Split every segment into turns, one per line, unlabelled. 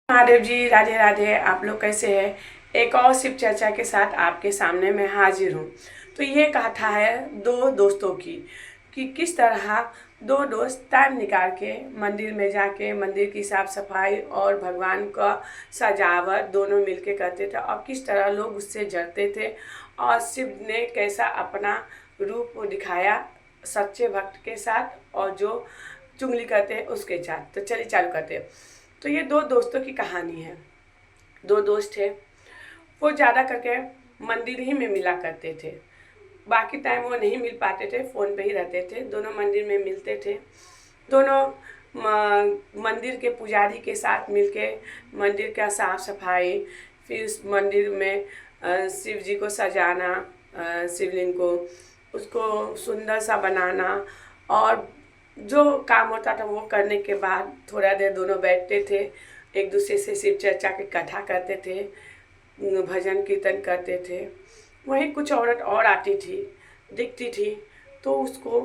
महादेव जी, राधे राधे। आप लोग कैसे हैं? एक और शिव चर्चा के साथ आपके सामने मैं हाजिर हूँ। तो ये कथा है दो दोस्तों की, कि किस तरह दो दोस्त टाइम निकाल के मंदिर में जाके मंदिर की साफ सफाई और भगवान का सजावट दोनों मिलके करते थे, और किस तरह लोग उससे जड़ते थे, और शिव ने कैसा अपना रूप दिखाया सच्चे भक्त के साथ और जो चुगली करते हैं उसके साथ। तो चलिए चालू करते हैं। तो ये दो दोस्तों की कहानी है। दो दोस्त थे, वो ज़्यादा करके मंदिर ही में मिला करते थे। बाकी टाइम वो नहीं मिल पाते थे, फ़ोन पे ही रहते थे। दोनों मंदिर में मिलते थे। दोनों मंदिर के पुजारी के साथ मिलके मंदिर का साफ सफाई, फिर उस मंदिर में शिव जी को सजाना, शिवलिंग को उसको सुंदर सा बनाना, और जो काम होता था वो करने के बाद थोड़ा देर दोनों बैठते थे, एक दूसरे से शिव चर्चा की कथा करते थे, भजन कीर्तन करते थे। वहीं कुछ औरत और आती थी, दिखती थी, तो उसको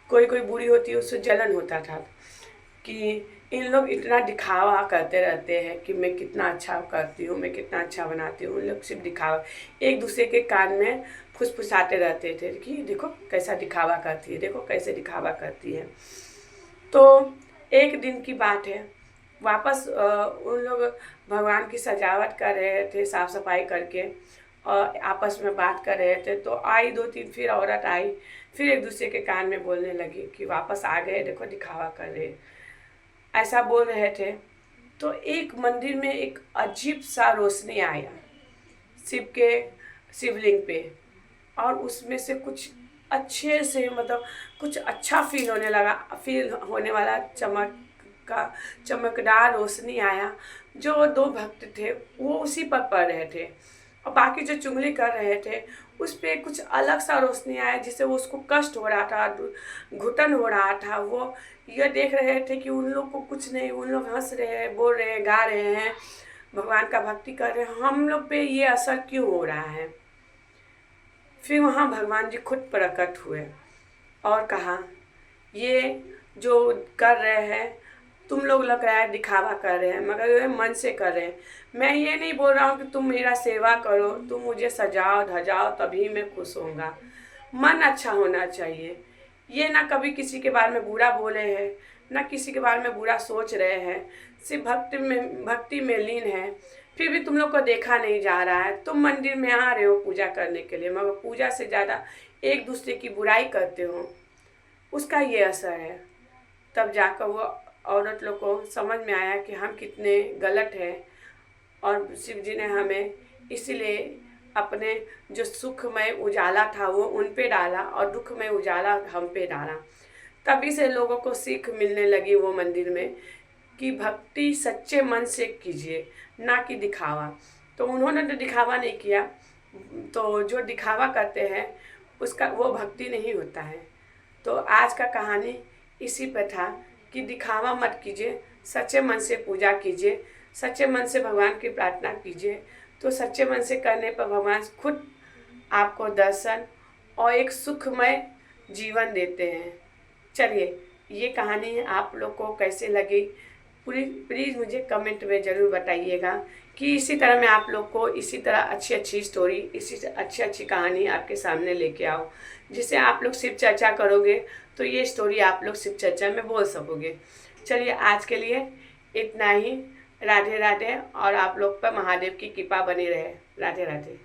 कोई कोई बूढ़ी होती उससे जलन होता था कि इन लोग इतना दिखावा करते रहते हैं कि मैं कितना अच्छा करती हूँ, मैं कितना अच्छा बनाती हूँ। उन लोग सिर्फ दिखावा, एक दूसरे के कान में फुसफुसाते रहते थे कि देखो कैसा दिखावा करती है, देखो कैसे दिखावा करती है। तो एक दिन की बात है, वापस उन लोग भगवान की सजावट कर रहे थे साफ सफाई करके, और आपस में बात कर रहे थे। तो आई दो तीन फिर औरत आई, फिर एक दूसरे के कान में बोलने लगी कि वापस आ गए, देखो दिखावा कर रहे, ऐसा बोल रहे थे। तो एक मंदिर में एक अजीब सा रोशनी आया शिव के शिवलिंग पे, और उसमें से कुछ अच्छे से मतलब कुछ अच्छा फील होने लगा, फील होने वाला चमकदार रोशनी आया। जो दो भक्त थे वो उसी पर पड़ रहे थे, और बाकी जो चुगली कर रहे थे उस पर कुछ अलग सा रोशनी आया, जिससे वो उसको कष्ट हो रहा था, घुटन हो रहा था। वो ये देख रहे थे कि उन लोग को कुछ नहीं, उन लोग हंस रहे हैं, बोल रहे हैं, गा रहे हैं, भगवान का भक्ति कर रहे हैं, हम लोग पे ये असर क्यों हो रहा है। फिर वहाँ भगवान जी खुद प्रकट हुए और कहा, ये जो कर रहे हैं तुम लोग लग रहा है दिखावा कर रहे हैं, मगर ये मन से कर रहे हैं। मैं ये नहीं बोल रहा हूँ कि तुम मेरा सेवा करो, तुम मुझे सजाओ धजाओ तभी मैं खुश होऊंगा। मन अच्छा होना चाहिए। ये ना कभी किसी के बारे में बुरा बोले हैं, ना किसी के बारे में बुरा सोच रहे हैं, सिर्फ भक्ति में लीन है। फिर भी तुम लोग को देखा नहीं जा रहा है। तुम मंदिर में आ रहे हो पूजा करने के लिए, मगर पूजा से ज़्यादा एक दूसरे की बुराई करते हो, उसका ये असर है। तब जाकर वो औरत लोग को समझ में आया कि हम कितने गलत हैं, और शिव जी ने हमें इसलिए अपने जो सुखमय उजाला था वो उन पे डाला, और दुखमय उजाला हम पे डाला। तभी से लोगों को सीख मिलने लगी वो मंदिर में कि भक्ति सच्चे मन से कीजिए, ना कि दिखावा। तो उन्होंने तो दिखावा नहीं किया, तो जो दिखावा करते हैं उसका वो भक्ति नहीं होता है। तो आज का कहानी इसी पर था कि दिखावा मत कीजिए, सच्चे मन से पूजा कीजिए, सच्चे मन से भगवान की प्रार्थना कीजिए। तो सच्चे मन से करने पर भगवान खुद आपको दर्शन और एक सुखमय जीवन देते हैं। चलिए, ये कहानी आप लोग को कैसे लगी प्लीज़ मुझे कमेंट में ज़रूर बताइएगा, कि इसी तरह मैं आप लोग को इसी तरह अच्छी अच्छी स्टोरी, इसी से अच्छी अच्छी कहानी आपके सामने लेके आऊँ, जिसे आप लोग शिव चर्चा करोगे तो ये स्टोरी आप लोग शिव चर्चा में बोल सकोगे। चलिए, आज के लिए इतना ही। राधे राधे, और आप लोग पर महादेव की कृपा बनी रहे। राधे राधे।